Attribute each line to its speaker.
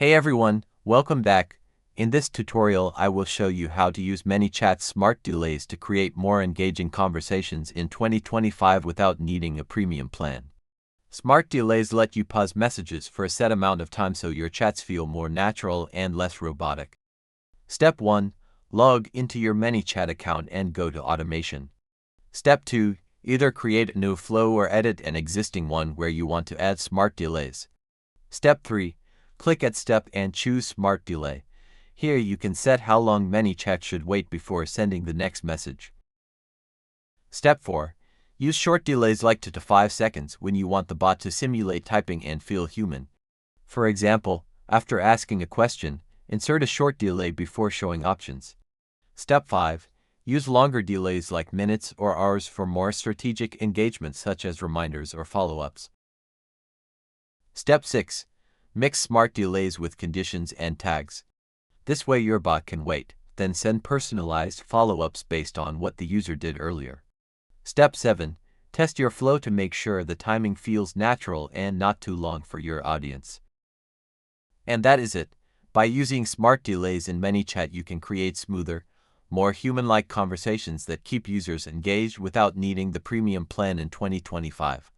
Speaker 1: Hey everyone, welcome back. In this tutorial, I will show you how to use ManyChat's smart delays to create more engaging conversations in 2025 without needing a premium plan. Smart delays let you pause messages for a set amount of time so your chats feel more natural and less robotic. Step 1. Log into your ManyChat account and go to Automation. Step 2. Either create a new flow or edit an existing one where you want to add smart delays. Step 3. Click at Step and choose Smart Delay. Here you can set how long ManyChat should wait before sending the next message. Step 4. Use short delays like 2 to 5 seconds when you want the bot to simulate typing and feel human. For example, after asking a question, insert a short delay before showing options. Step 5. Use longer delays like minutes or hours for more strategic engagement such as reminders or follow-ups. Step 6. Mix smart delays with conditions and tags. This way your bot can wait, then send personalized follow-ups based on what the user did earlier. Step 7. Test your flow to make sure the timing feels natural and not too long for your audience. And that is it. By using smart delays in ManyChat, you can create smoother, more human-like conversations that keep users engaged without needing the premium plan in 2025.